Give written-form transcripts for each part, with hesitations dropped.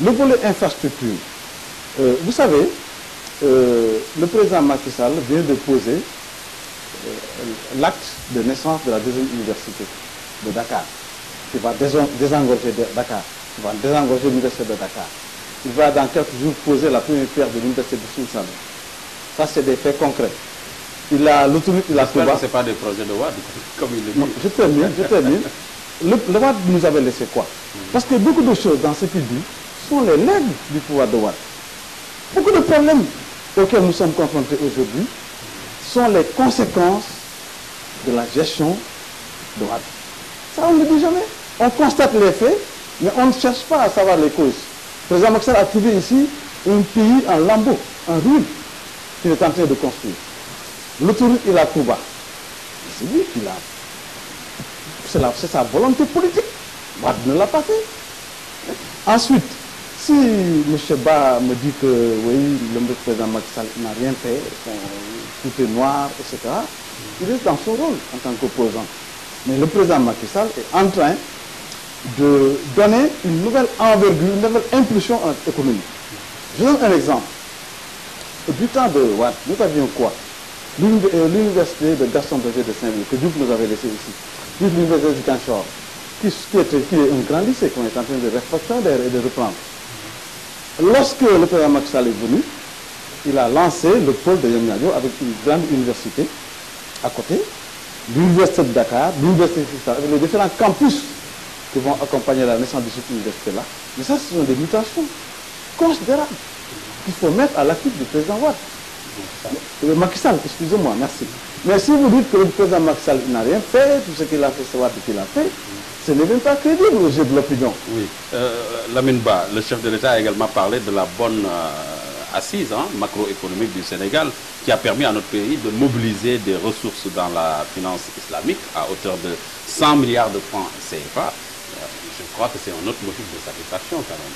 Le volet infrastructure, vous savez, le président Macky Sall vient de poser l'acte de naissance de la deuxième université de Dakar, qui va désengorger Dakar, qui va désengorger l'université de Dakar. Il va dans quelques jours poser la première pierre de l'université de Soussanou. Ça, c'est des faits concrets. Il a l'autoroute, il a Touba. Ce n'est pas des projets de Wade, comme il le dit. Non, je termine. Le Wade nous avait laissé quoi? Parce que beaucoup de choses dans ce qu'il dit sont les legs du pouvoir de Wade. Beaucoup de problèmes auxquels nous sommes confrontés aujourd'hui sont les conséquences de la gestion de Wade. Ça, on ne le dit jamais. On constate les faits, mais on ne cherche pas à savoir les causes. Le président Macky Sall a trouvé ici un pays en lambeaux, en ruine, qu'il est en train de construire. L'autoroute, il a Touba. C'est lui qui l'a. C'est sa volonté politique. Wade ne l'a pas fait. Ensuite, si M. Ba me dit que oui, le président Macky Sall n'a rien fait, tout est noir, etc., il est dans son rôle en tant qu'opposant. Mais le président Macky Sall est en train de donner une nouvelle envergure, une nouvelle impulsion à notre économie. Je donne un exemple. Du temps de Wade, nous avions quoi? L'université de Gaston Berger de Saint-Louis, que Diouf nous avait laissé ici. Puis l'université du Canchor, qui est un grand lycée qu'on est en train de réfectionner et de reprendre. Lorsque le président Macky Sall est venu, il a lancé le pôle de Diamniadio avec une grande université à côté, l'université de Dakar, l'université de avec les différents campus qui vont accompagner la naissance de cette université-là. Mais ça, ce sont des mutations considérables qu'il faut mettre à l'actif du président Wade. Macky Sall, excusez-moi, merci. Mais si vous dites que le président Macky Sall n'a rien fait, tout ce qu'il a fait, c'est Wade qu'il a fait, ce n'est même pas crédible au jeu de l'opinion. Oui. Lamine Ba, le chef de l'État a également parlé de la bonne assise macroéconomique du Sénégal qui a permis à notre pays de mobiliser des ressources dans la finance islamique à hauteur de 100 milliards de francs CFA. Je crois que c'est un autre motif de satisfaction quand même.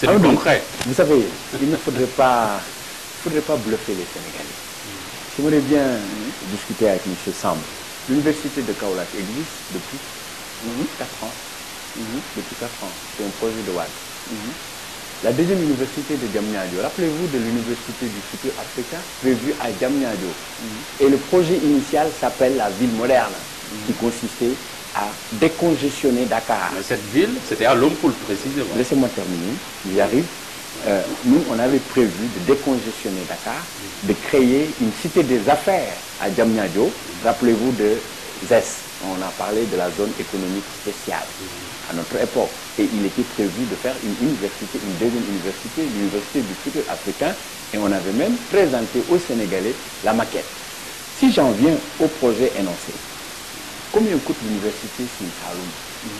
C'est du concret. Vous savez, il ne faudrait pas bluffer les Sénégalais. J'aimerais bien discuter avec M. Samb. L'université de Kaolack existe depuis 4 ans. Depuis 4 ans. C'est un projet de Wade. La deuxième université de Diamniadio, rappelez-vous de l'université du futur africain prévue à Diamniadio. Et le projet initial s'appelle la ville moderne, qui consistait à décongestionner Dakar. Mais cette ville, c'était à Lompoul précisément. Laissez-moi terminer, j'y arrive. Nous, on avait prévu de décongestionner Dakar, de créer une cité des affaires à Diamniadio. Rappelez-vous de ZES, on a parlé de la zone économique spéciale à notre époque. Et il était prévu de faire une université, une deuxième université, l'université du futur africain. Et on avait même présenté aux Sénégalais la maquette. Si j'en viens au projet énoncé, combien coûte l'université Sine-Saloum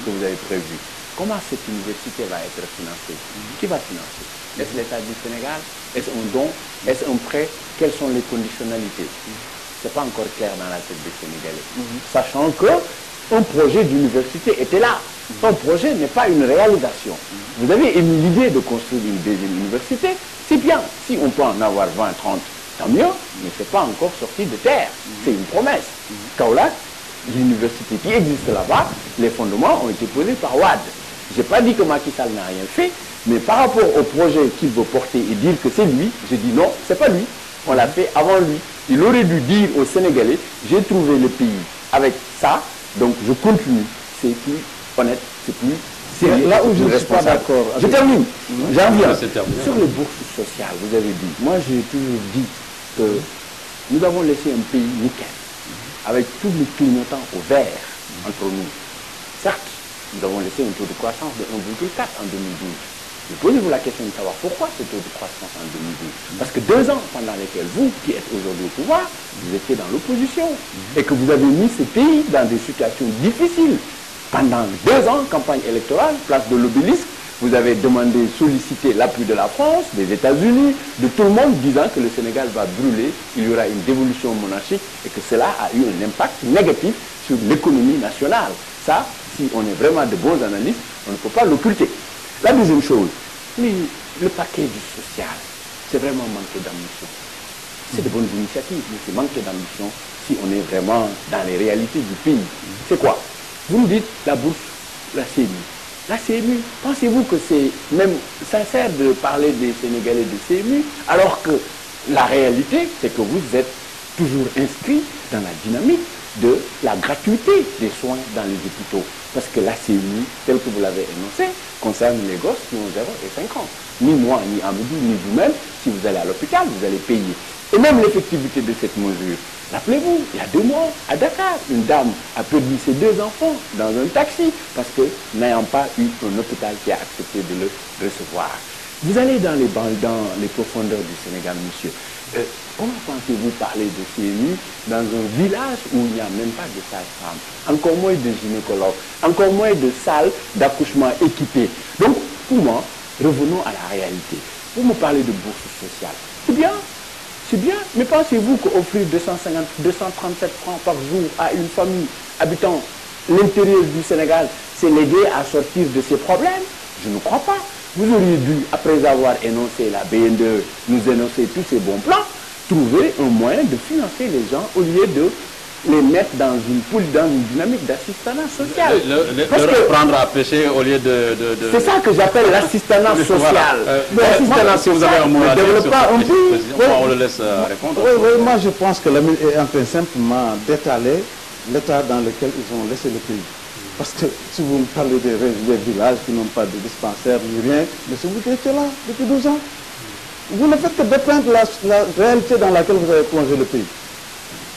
que vous avez prévu? Comment cette université va être financée? Qui va financer? Est-ce l'État du Sénégal? Est-ce un don? Est-ce un prêt? Quelles sont les conditionnalités? Ce n'est pas encore clair dans la tête des Sénégalais. Sachant qu'un projet d'université était là. Un projet n'est pas une réalisation. Vous avez émis l'idée de construire une deuxième université, c'est bien. Si on peut en avoir 20, 30, tant mieux, mais ce n'est pas encore sorti de terre. C'est une promesse. Kaolack, l'université qui existe là-bas, les fondements ont été posés par Wade. Je n'ai pas dit que Macky Sall n'a rien fait, mais par rapport au projet qu'il veut porter et dire que c'est lui, je dis non, c'est pas lui. On l'a fait avant lui. Il aurait dû dire aux Sénégalais, j'ai trouvé le pays avec ça, donc je continue. C'est plus honnête, c'est plus sérieux. Là où je ne suis pas d'accord. Je termine. J'en viens. Sur les bourses sociales, vous avez dit, moi j'ai toujours dit que nous avons laissé un pays nickel, avec tous les clignotants au vert entre nous. Certes, nous avons laissé un taux de croissance de 1,4 en 2012. Mais posez-vous la question de savoir pourquoi ce taux de croissance en 2012. Parce que 2 ans pendant lesquels vous, qui êtes aujourd'hui au pouvoir, vous étiez dans l'opposition. Et que vous avez mis ce pays dans des situations difficiles. Pendant 2 ans, campagne électorale, place de l'Obélisque, vous avez demandé, sollicité l'appui de la France, des États-Unis, de tout le monde, disant que le Sénégal va brûler, il y aura une dévolution monarchique et que cela a eu un impact négatif sur l'économie nationale. Ça, si on est vraiment de bons analystes, on ne peut pas l'occulter. La deuxième chose, le paquet du social, c'est vraiment manquer d'ambition. C'est de bonnes initiatives, mais c'est manquer d'ambition si on est vraiment dans les réalités du pays. C'est quoi? Vous me dites la bourse, la CENI. la CMU, pensez-vous que c'est même sincère de parler des Sénégalais de CMU, alors que la réalité, c'est que vous êtes toujours inscrit dans la dynamique de la gratuité des soins dans les hôpitaux. Parce que la CMU, tel que vous l'avez énoncé, concerne les gosses qui ont 0 et 5 ans. Ni moi, ni Amadou, ni vous-même, si vous allez à l'hôpital, vous allez payer. Et même l'effectivité de cette mesure. Rappelez-vous, il y a 2 mois, à Dakar, une dame a perdu ses 2 enfants dans un taxi parce que n'ayant pas eu un hôpital qui a accepté de le recevoir. Vous allez dans les profondeurs du Sénégal, monsieur. Comment pensez-vous parler de CMU dans un village où il n'y a même pas de sage-femme, encore moins de gynécologues, encore moins de salles d'accouchement équipées? Donc, pour moi, revenons à la réalité. Vous me parlez de bourse sociale. C'est bien, mais pensez-vous qu'offrir 237 francs par jour à une famille habitant l'intérieur du Sénégal, c'est l'aider à sortir de ses problèmes? Je ne crois pas. Vous auriez dû, après avoir énoncé la BNDE, nous énoncer tous ces bons plans, trouver un moyen de financer les gens au lieu de les mettre dans une dynamique d'assistanat social. Prendre à pêcher au lieu de... C'est ça que j'appelle l'assistanat social. L'assistanat social, vous avez un mot à dire sur ça, on le laisse répondre. Oui, moi je pense que l'AMIN est en train simplement d'étaler l'état dans lequel ils ont laissé le pays. Parce que si vous me parlez des villages qui n'ont pas de dispensaire ni rien, mais c'est vous qui étiez là depuis 12 ans. Vous ne faites que dépeindre la réalité dans laquelle vous avez plongé le pays.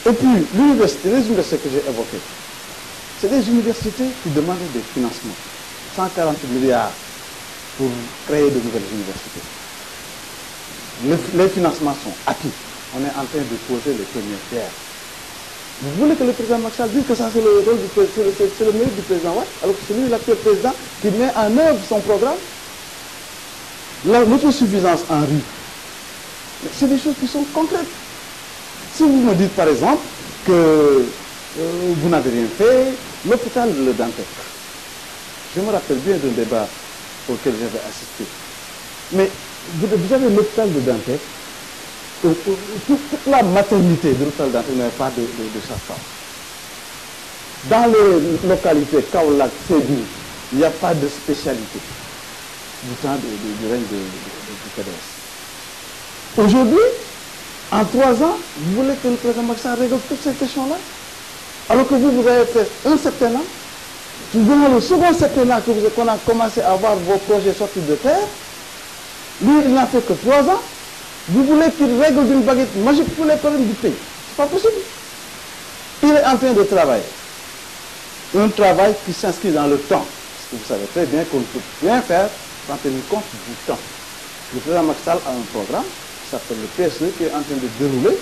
Et puis, les universités que j'ai évoquées, c'est des universités qui demandaient des financements. 140 milliards pour créer de nouvelles universités. Les financements sont acquis. On est en train de poser les premières pierres. Vous voulez que le président Macky Sall dise que ça c'est le rôle c'est le mérite du président Wade, alors que c'est lui l'actuel président qui met en œuvre son programme? L'autosuffisance en riz, c'est des choses qui sont concrètes. Si vous me dites par exemple que vous n'avez rien fait, l'hôpital Le Dantec, je me rappelle bien d'un débat auquel j'avais assisté. Mais vous avez l'hôpital de Dantec, toute la maternité de l'hôpital Dantec n'avait pas de sage-femme. Dans les localités Kaolack, Sédhiou, il n'y a pas de spécialité du temps du règne du PDS. Aujourd'hui, en 3 ans, vous voulez que le président Macky Sall règle toutes ces questions-là? Alors que vous avez fait un septennat, dans le second septennat qu'on a commencé à voir vos projets sortis de terre, lui, il n'a fait que 3 ans. Vous voulez qu'il règle d'une baguette magique tous les problèmes du pays? C'est pas possible. Il est en train de travailler. Un travail qui s'inscrit dans le temps. Parce que vous savez très bien qu'on ne peut rien faire sans tenir compte du temps. Le président Macky Sall a un programme qui s'appelle le PSE qui est en train de dérouler.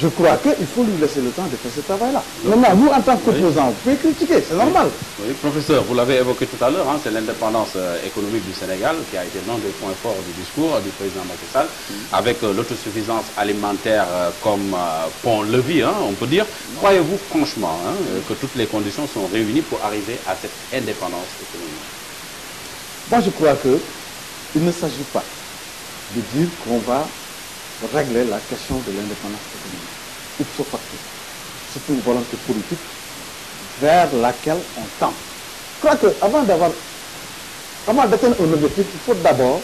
Je crois qu'il faut lui laisser le temps de faire ce travail-là. Maintenant, vous, en tant qu'opposant, vous pouvez critiquer, c'est normal. Oui, professeur, vous l'avez évoqué tout à l'heure, hein, c'est l'indépendance économique du Sénégal qui a été l'un des points forts du discours du président Macky Sall, avec l'autosuffisance alimentaire comme pont-levis, hein, on peut dire. Croyez-vous franchement que toutes les conditions sont réunies pour arriver à cette indépendance économique? Moi, je crois qu'il ne s'agit pas de dire qu'on va régler la question de l'indépendance économique. Ipso facto. C'est une volonté politique vers laquelle on tend. Je crois qu'avant d'atteindre un objectif, il faut d'abord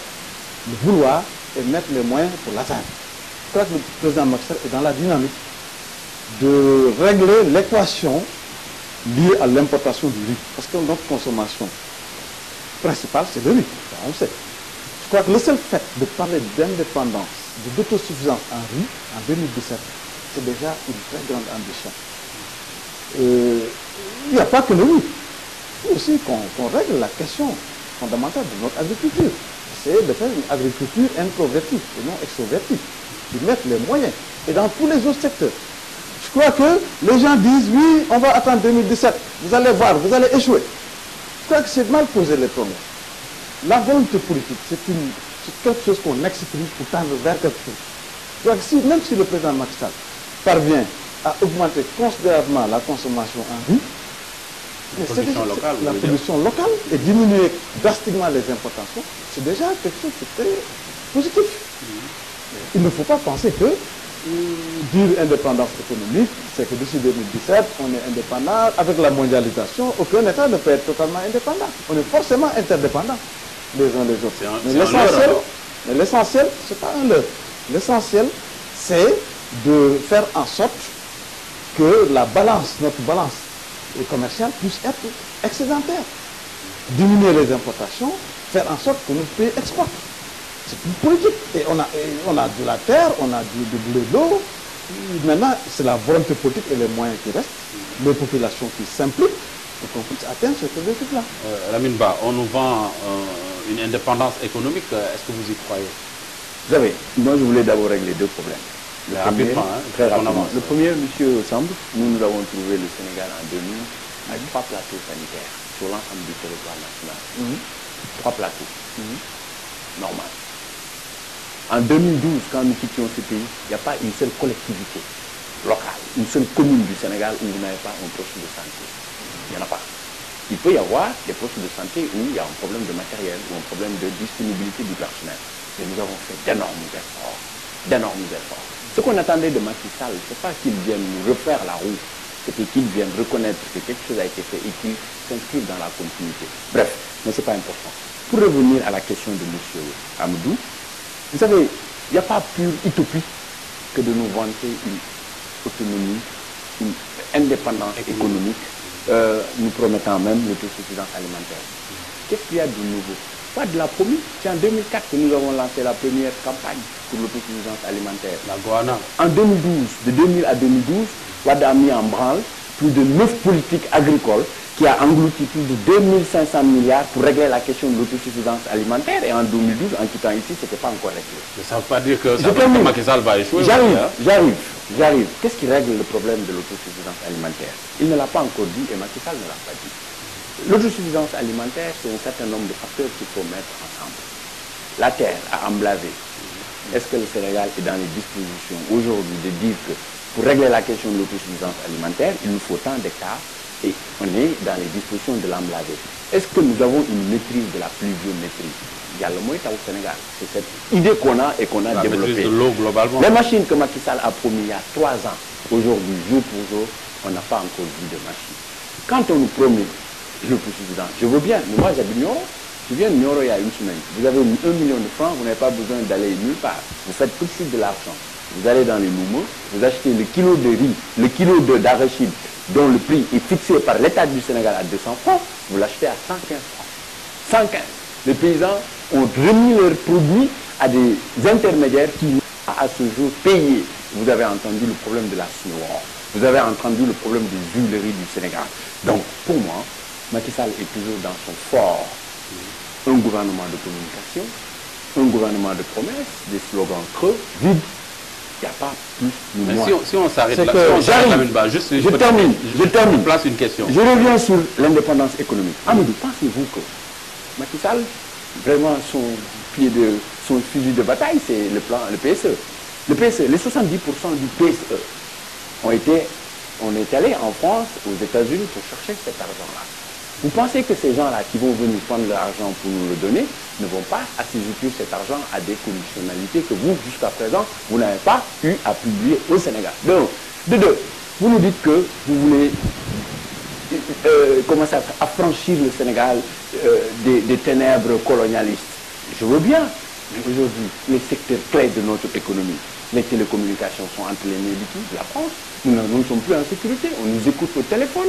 le vouloir et mettre les moyens pour l'atteindre. Je crois que le président Macky Sall est dans la dynamique de régler l'équation liée à l'importation du riz. Parce que notre consommation principale, c'est le riz. On le sait. Je crois que le seul fait de parler d'indépendance, d'autosuffisance en riz, en 2017, c'est déjà une très grande ambition. Il n'y a pas que le riz. Il faut aussi qu'on règle la question fondamentale de notre agriculture. C'est de faire une agriculture introvertie et non extrovertie, de mettre les moyens, et dans tous les autres secteurs. Je crois que les gens disent, oui, on va attendre 2017, vous allez voir, vous allez échouer. Je crois que c'est mal posé les problèmes. La volonté politique, c'est quelque chose qu'on exprime pour tendre vers quelque chose. Je crois que même si le président Macky Sall parvient à augmenter considérablement la consommation en riz, la production locale et diminuer drastiquement les importations, c'est déjà quelque chose de très positif. Il ne faut pas penser que dire indépendance économique, c'est que d'ici 2017, on est indépendant. Avec la mondialisation, aucun État ne peut être totalement indépendant. On est forcément interdépendants les uns des autres. Mais l'essentiel, c'est pas un leurre. L'essentiel, c'est de faire en sorte que la balance, notre balance commerciale puisse être excédentaire. Diminuer les importations, faire en sorte que notre pays exporte. C'est une politique. Et on a de la terre, on a de l'eau. Maintenant, c'est la volonté politique et les moyens qui restent, les populations qui s'impliquent pour qu'on puisse atteindre cet objectif-là. Lamine Ba, on nous vend une indépendance économique. Est-ce que vous y croyez? Vous savez, moi je voulais d'abord régler deux problèmes. Rapidement, très rapidement. Le premier, M. Samb, nous avons trouvé le Sénégal en 2000 avec 3 plateaux sanitaires sur l'ensemble du territoire national. 3 plateaux. Normal. En 2012, quand nous quittions ce pays, il n'y a pas une seule collectivité locale, une seule commune du Sénégal où vous n'avez pas un poste de santé. Il n'y en a pas. Il peut y avoir des postes de santé où il y a un problème de matériel ou un problème de disponibilité du personnel. Et nous avons fait d'énormes efforts. D'énormes efforts. Ce qu'on attendait de Macky Sall, ce n'est pas qu'il vienne nous refaire la roue, c'était qu'il vienne reconnaître que quelque chose a été fait et qu'il s'inscrive dans la continuité. Bref, mais ce n'est pas important. Pour revenir à la question de M. Amadou, vous savez, il n'y a pas pure utopie que de nous vanter une autonomie, une indépendance économique, nous promettant même l'autosuffisance alimentaire. Qu'est-ce qu'il y a de nouveau? Pas de la promis. C'est en 2004 que nous avons lancé la première campagne pour l'autosuffisance alimentaire. La Goana. En 2012, de 2000 à 2012, Wade a mis en branle plus de 9 politiques agricoles qui a englouti plus de 2500 milliards pour régler la question de l'autosuffisance alimentaire. Et en 2012, en quittant ici, ce n'était pas encore réglé. Mais ça ne veut pas dire que Macky Sall va échouer. J'arrive. Qu'est-ce qui règle le problème de l'autosuffisance alimentaire? Il ne l'a pas encore dit et Macky Sall ne l'a pas dit. L'autosuffisance alimentaire, c'est un certain nombre de facteurs qu'il faut mettre ensemble. La terre à emblaver. Est-ce que le Sénégal est dans les dispositions aujourd'hui de dire que pour régler la question de l'autosuffisance alimentaire, il nous faut tant d'hectares et on est dans les dispositions de l'emblaver. Est-ce que nous avons une maîtrise de la pluviométrie? Il y a le moyen au Sénégal. C'est cette idée qu'on a et qu'on a développée. La maîtrise de l'eau globalement. Les machines que Macky Sall a promis il y a 3 ans, aujourd'hui, jour pour jour, on n'a pas encore vu de machines. Quand on nous promet l'autosuffisance, je veux bien, mais moi j'habite Nioro. Je viens de Nioro il y a une semaine. Vous avez 1 million de francs, vous n'avez pas besoin d'aller nulle part. Vous faites tout de suite de l'argent. Vous allez dans les Noumou, vous achetez le kilo de riz, le kilo d'arachide, dont le prix est fixé par l'État du Sénégal à 200 francs, vous l'achetez à 115 francs. 115. Les paysans ont remis leurs produits à des intermédiaires qui n'ont pas à ce jour payé. Vous avez entendu le problème de la sueur. Vous avez entendu le problème des huileries du Sénégal. Donc, pour moi, Macky Sall est toujours dans son fort. Un gouvernement de communication, un gouvernement de promesses, des slogans creux, vides. Il n'y a pas plus ni moins. Si on s'arrête là, je termine. Je place une question. Je reviens sur l'indépendance économique. Amadou, pensez-vous que Macky Sall, vraiment son fusil de bataille, c'est le PSE. Le PSE, les 70% du PSE on est allé en France, aux États-Unis pour chercher cet argent-là. Vous pensez que ces gens-là qui vont venir prendre l'argent pour nous le donner ne vont pas assujettir cet argent à des conditionnalités que vous, jusqu'à présent, vous n'avez pas eu à publier au Sénégal. Donc, de deux, vous nous dites que vous voulez commencer à affranchir le Sénégal des ténèbres colonialistes. Je veux bien, mais aujourd'hui, les secteurs clés de notre économie, les télécommunications sont entre les mains de la France. Nous ne sommes plus en sécurité, on nous écoute au téléphone.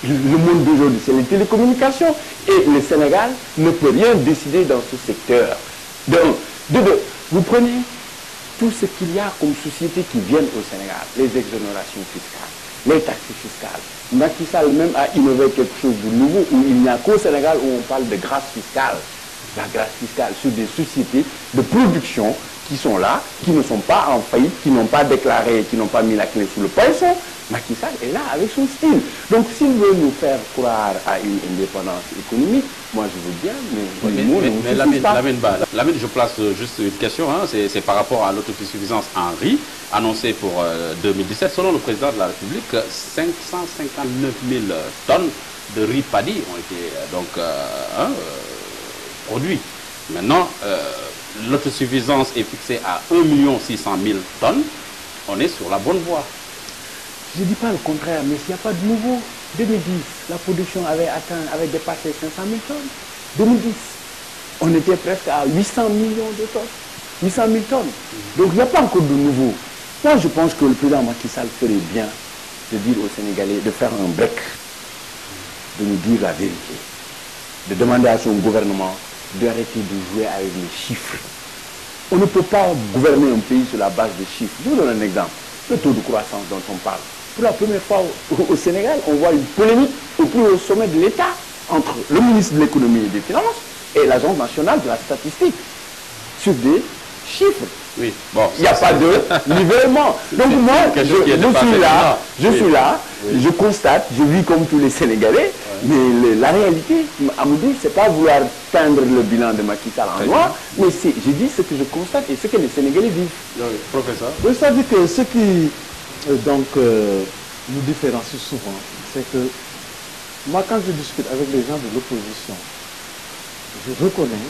Le monde d'aujourd'hui, c'est les télécommunications. Et le Sénégal ne peut rien décider dans ce secteur. De deux, vous prenez tout ce qu'il y a comme sociétés qui viennent au Sénégal, les exonérations fiscales, les taxes fiscales. Macky Sall même a innové quelque chose de nouveau où il n'y a qu'au Sénégal où on parle de grâce fiscale. La grâce fiscale sur des sociétés de production qui sont là, qui ne sont pas en faillite, qui n'ont pas déclaré, qui n'ont pas mis la clé sous le poisson. Macky Sall est là avec son style. Donc s'il veut nous faire croire à une indépendance économique, moi je veux bien, mais Lamine, je place juste une question, hein, c'est par rapport à l'autosuffisance en riz, annoncée pour 2017. Selon le président de la République, 559 000 tonnes de riz paddy ont été produits. Maintenant, l'autosuffisance est fixée à 1 600 000 tonnes. on est sur la bonne voie. Je ne dis pas le contraire, mais s'il n'y a pas de nouveau. 2010, la production avait dépassé 500 000 tonnes. 2010, on était presque à 800 millions de tonnes. 800 000 tonnes. Donc il n'y a pas encore de nouveau. Moi, je pense que le président Macky Sall ferait bien de dire aux Sénégalais de faire un break, de nous dire la vérité, de demander à son gouvernement d'arrêter de jouer avec les chiffres. On ne peut pas gouverner un pays sur la base de chiffres. Je vous donne un exemple. Le taux de croissance dont on parle. Pour la première fois au Sénégal, on voit une polémique au plus haut sommet de l'État entre le ministre de l'économie et des finances et l'agence nationale de la statistique sur des chiffres. Oui, bon, il n'y a pas de nivellement. Donc moi, je suis là, oui. Je constate, je vis comme tous les Sénégalais, oui. Mais la réalité, Amadou, c'est pas vouloir teindre le bilan de Macky Sall en noir, mais je dis ce que je constate et ce que les Sénégalais vivent. Oui, professeur. Oui, ça dit que ce qui nous différencie souvent, c'est que moi, quand je discute avec les gens de l'opposition, je reconnais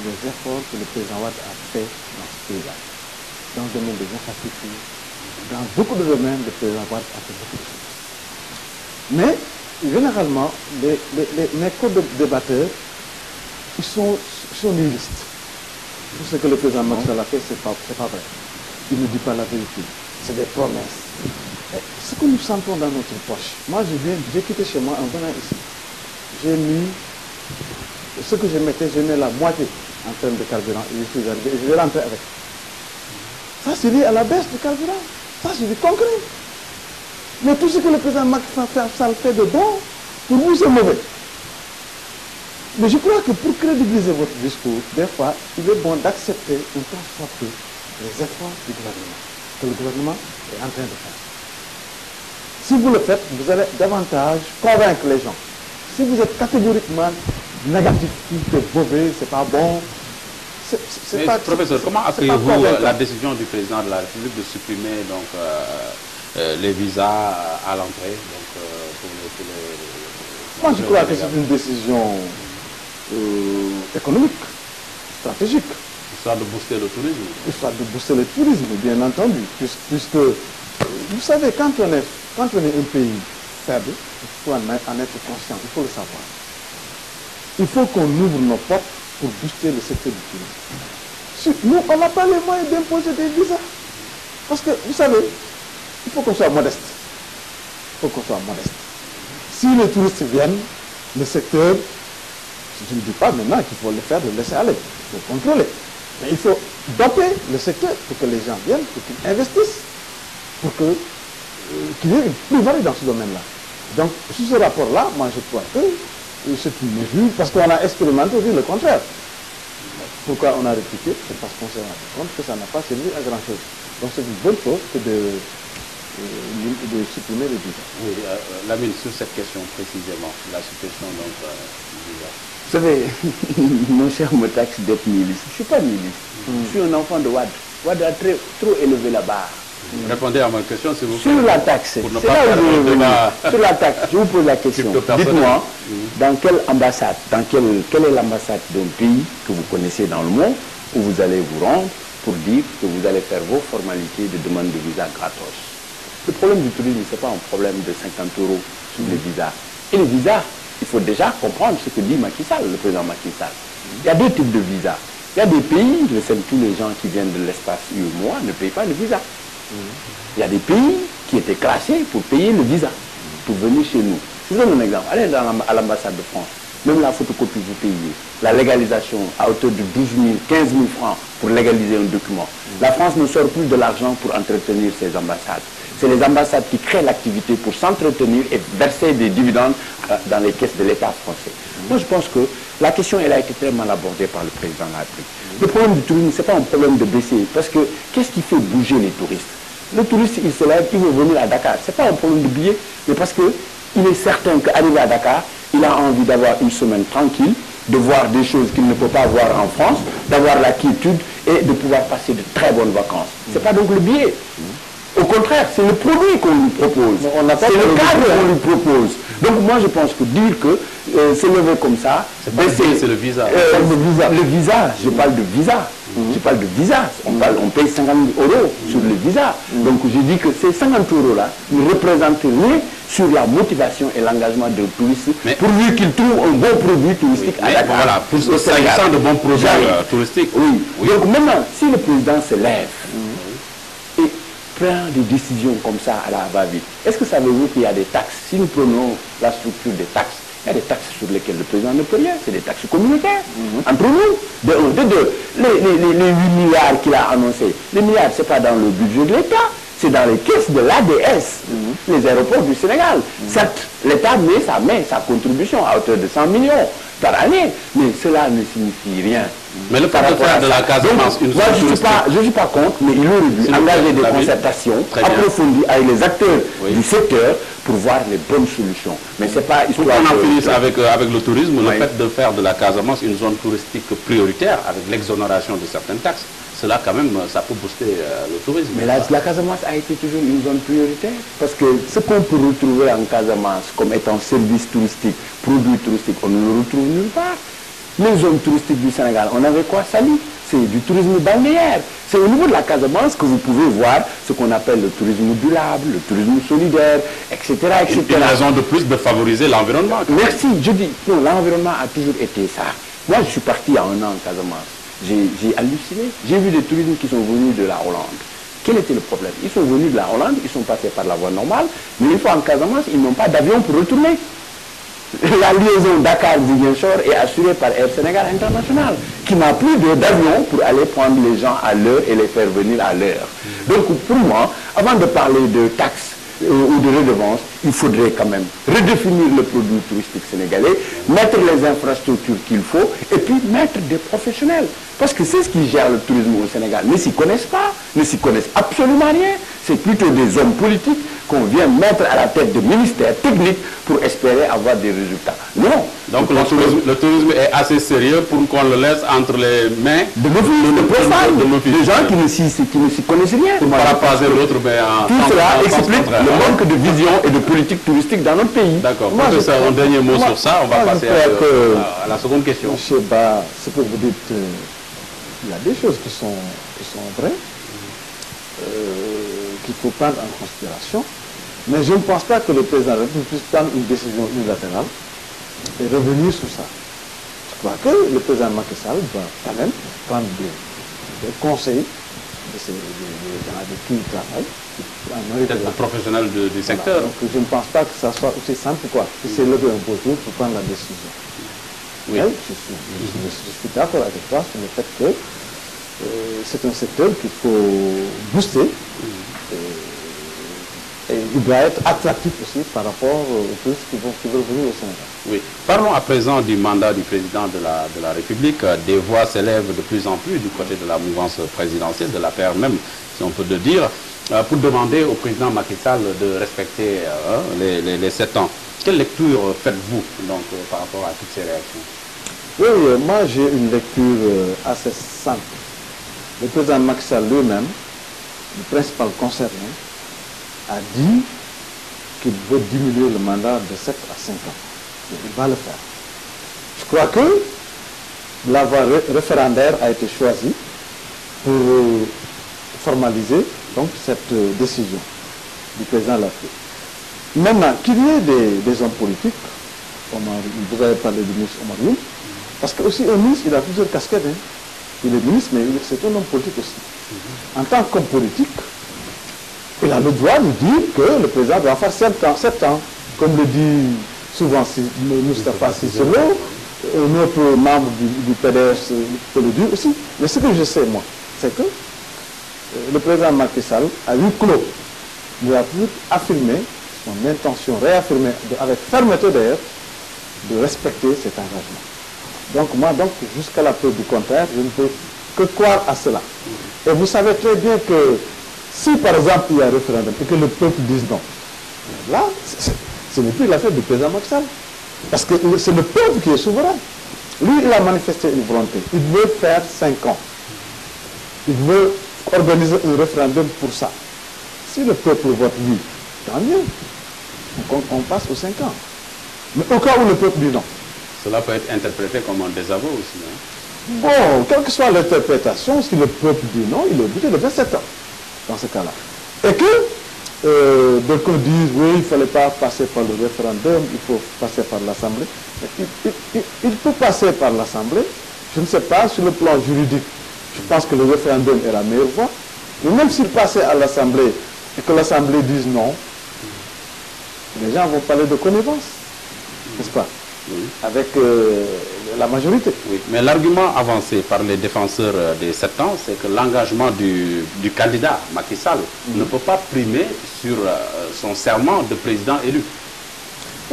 les efforts que le président Wade a fait dans ce pays-là. Dans le domaine des infrastructures, dans beaucoup de domaines, le président Wade a fait beaucoup de choses. Mais, généralement, mes co-débatteurs, ils sont nihilistes. Tout ce que le président Macky Sall a fait, c'est pas vrai. Il ne dit pas la vérité. C'est des promesses. Et ce que nous sentons dans notre poche, moi j'ai quitté chez moi en venant ici. J'ai mis ce que je mettais, je mets la moitié en termes de carburant et je suis arrivé et je vais rentrer avec. Ça c'est lié à la baisse du carburant. Ça c'est du concret. Mais tout ce que le président Macky Sall fait de bon, pour vous c'est mauvais. Mais je crois que pour crédibiliser votre discours, des fois, il est bon d'accepter une fois que les efforts du gouvernement, que le gouvernement est en train de faire. Si vous le faites, vous allez davantage convaincre les gens. Si vous êtes catégoriquement négatif, c'est mauvais, c'est pas bon, c'est pas... Professeur, comment accueillez-vous la décision du président de la République de supprimer donc, les visas à l'entrée pour les Moi, je crois que c'est une décision économique, stratégique. Histoire de booster le tourisme. Histoire de booster le tourisme, bien entendu. Puisque, vous savez, quand on est un pays faible, il faut en être conscient, il faut le savoir. Il faut qu'on ouvre nos portes pour booster le secteur du tourisme. Nous, on n'a pas les moyens d'imposer des visas. Parce que, vous savez, il faut qu'on soit modeste. Il faut qu'on soit modeste. Si les touristes viennent, le secteur, je ne dis pas maintenant qu'il faut le faire, de laisser aller. Il faut contrôler. Mais il faut doper le secteur pour que les gens viennent, pour qu'ils investissent, pour qu'il y ait une plus-value dans ce domaine-là. Donc, sous ce rapport-là, moi je crois que c'est une mesure, parce qu'on a expérimenté aussi le contraire. Pourquoi on a rectifié? C'est parce qu'on s'est rendu compte que ça n'a pas servi à grand-chose. Donc c'est une bonne chose que de supprimer les visas. Oui, Lamine, sur cette question précisément, la suppression donc, du visa. Vous savez, mon cher me taxe d'être nihiliste. Je ne suis pas nihiliste. Je suis un enfant de Wade. Wade a trop élevé la barre. Répondez à ma question, s'il vous plaît. Sur la taxe, c'est là où je veux venir. Sur la taxe, je vous pose la question. Dites-moi, dans quelle ambassade, quelle est l'ambassade d'un pays que vous connaissez dans le monde où vous allez vous rendre pour dire que vous allez faire vos formalités de demande de visa gratos? Le problème du tourisme, ce n'est pas un problème de 50 € sur les visas. Et les visas, il faut déjà comprendre ce que dit Macky Sall, le président Macky Sall. Il y a deux types de visas. Il y a des pays, je sais que tous les gens qui viennent de l'espace UEMOA ne payent pas le visa. Il y a des pays qui étaient classés pour payer le visa, pour venir chez nous. Je vous donne un exemple. Allez à l'ambassade de France. Même la photocopie, vous payez. La légalisation à hauteur de 12 000, 15 000 francs pour légaliser un document. La France ne sort plus de l'argent pour entretenir ses ambassades. C'est les ambassades qui créent l'activité pour s'entretenir et verser des dividendes dans les caisses de l'État français. Moi, je pense que la question, elle a été très mal abordée par le président de la République. Le problème du tourisme, ce n'est pas un problème de baisser. Parce que, qu'est-ce qui fait bouger les touristes? Le touriste, il se lève, il veut venir à Dakar. Ce n'est pas un problème de billet, mais parce qu'il est certain qu'arrivé à Dakar, il a envie d'avoir une semaine tranquille, de voir des choses qu'il ne peut pas voir en France, d'avoir la quiétude et de pouvoir passer de très bonnes vacances. Ce n'est pas donc le billet. Au contraire, c'est le produit qu'on lui propose. C'est le cadre qu'on lui propose. Donc moi je pense que dire que s'élever comme ça, c'est le visa. Le visa, je parle de visa. Je parle de visa. On paye 50 000 € sur le visa. Donc je dis que ces 50 € ne représentent rien sur la motivation et l'engagement des touristes, pourvu qu'ils trouvent un bon produit touristique à Dakar. Voilà, pour s'agissant de bons produits touristiques. Oui. Donc maintenant, si le président se lève et prend des décisions comme ça à la va-vite, est-ce que ça veut dire qu'il y a des taxes? Si nous prenons la structure des taxes, il y a des taxes sur lesquelles le président ne peut rien, c'est des taxes communautaires. Entre nous, de deux. Les 8 milliards qu'il a annoncés, les milliards, ce n'est pas dans le budget de l'État, c'est dans les caisses de l'ADS, les aéroports du Sénégal. Certes, l'État met sa contribution à hauteur de 100 millions par année, mais cela ne signifie rien. Mais le fait de faire de la Casamance une zone touristique... Je ne suis pas contre, mais il aurait dû engager des concertations approfondies avec les acteurs du secteur pour voir les bonnes solutions. Mais c'est pas histoire... Pour qu'on en finisse avec le tourisme, le fait de faire de la Casamance une zone touristique prioritaire, avec l'exonération de certaines taxes, cela quand même, ça peut booster le tourisme. Mais la Casamance a été toujours une zone prioritaire. Parce que ce qu'on peut retrouver en Casamance comme étant service touristique, produit touristique, on ne le retrouve nulle part. Les zones touristiques du Sénégal, on avait quoi? Salut, c'est du tourisme balnéaire. C'est au niveau de la Casamance que vous pouvez voir ce qu'on appelle le tourisme durable, le tourisme solidaire, etc. etc. Une raison de plus de favoriser l'environnement. Merci, je dis, l'environnement a toujours été ça. Moi, je suis parti il y a 1 an en Casamance. J'ai halluciné. J'ai vu des touristes qui sont venus de la Hollande. Quel était le problème? Ils sont venus de la Hollande, ils sont passés par la voie normale, mais une fois en Casamance, ils n'ont pas d'avion pour retourner. La liaison Dakar-Ziguinchor est assurée par Air Sénégal International, qui n'a plus d'avion pour aller prendre les gens à l'heure et les faire venir à l'heure. Donc pour moi, avant de parler de taxes ou de redevances, il faudrait quand même redéfinir le produit touristique sénégalais, mettre les infrastructures qu'il faut et puis mettre des professionnels. Parce que c'est ce qui gère le tourisme au Sénégal. Ne s'y connaissent pas, ne s'y connaissent absolument rien. C'est plutôt des hommes politiques qu'on vient mettre à la tête de ministères techniques pour espérer avoir des résultats. Non. Donc le tourisme est assez sérieux pour qu'on le laisse entre les mains de des gens qui ne s'y connaissent rien. Pour paraphraser l'autre, mais tout cela explique le manque de vision et de politique touristique dans notre pays. D'accord. Professeur, un dernier mot sur ça, on va passer à la seconde question. Monsieur Ba, ce que vous dites, il y a des choses qui sont vraies, qu'il faut prendre en considération, mais je ne pense pas que le président de la République puisse prendre une décision unilatérale et revenir sur ça. Je crois que le président Macky Sall doit quand même prendre des conseils de gens avec qui il travaille. Peut-être professionnel du secteur. Donc je ne pense pas que ça soit aussi simple quoi. C'est lever un beau jour pour prendre la décision. Oui. Je suis d'accord avec toi sur le fait que c'est un secteur qu'il faut booster. Et il doit être attractif aussi par rapport aux touristes qui veulent venir au Sénégal. Oui. Parlons à présent du mandat du président de la République. Des voix s'élèvent de plus en plus du côté de la mouvance présidentielle, de la paire même, si on peut le dire, pour demander au président Macky Sall de respecter les 7 ans. Quelle lecture faites-vous donc par rapport à toutes ces réactions? Oui, moi j'ai une lecture assez simple. Le président Macky Sall lui-même, le principal concerné, a dit qu'il veut diminuer le mandat de 7 à 5 ans. Et il va le faire. Je crois que la voie référendaire a été choisie pour formaliser donc cette décision du président de la République. Maintenant, qu'il y ait des hommes politiques, vous avez parlé du ministre Omar Youm, parce que aussi un ministre, il a plusieurs casquettes. Hein. Il est ministre, mais c'est un homme politique aussi. En tant qu'homme politique, il a le droit de dire que le président doit faire 7 ans. Comme le dit souvent Moustapha Cissé Lo, un autre membre du PDS peut le dire aussi. Mais ce que je sais, moi, c'est que le président Macky Sall a eu clos. Il a pu affirmer son intention, réaffirmer avec fermeté d'ailleurs, de respecter cet engagement. Donc moi, jusqu'à la preuve du contraire, je ne peux que croire à cela. Et vous savez très bien que si par exemple il y a un référendum et que le peuple dise non, là, ce n'est plus l'affaire du président Macky Sall. Parce que c'est le peuple qui est souverain. Lui, il a manifesté une volonté. Il veut faire 5 ans. Il veut organiser un référendum pour ça. Si le peuple vote oui, tant mieux. On passe aux 5 ans. Mais au cas où le peuple dit non. Cela peut être interprété comme un désaveu aussi. Hein? Bon, quelle que soit l'interprétation, si le peuple dit non, il est obligé de faire 7 ans, dans ce cas-là. Et que d'aucuns disent, oui, il ne fallait pas passer par le référendum, il faut passer par l'Assemblée. Il peut passer par l'Assemblée, je ne sais pas, sur le plan juridique, je pense que le référendum est la meilleure voie. Mais même s'il passait à l'Assemblée et que l'Assemblée dise non, les gens vont parler de connivence, n'est-ce pas? Oui. Avec la majorité. Oui, mais l'argument avancé par les défenseurs des 7 ans, c'est que l'engagement du candidat Macky Sall ne peut pas primer sur son serment de président élu.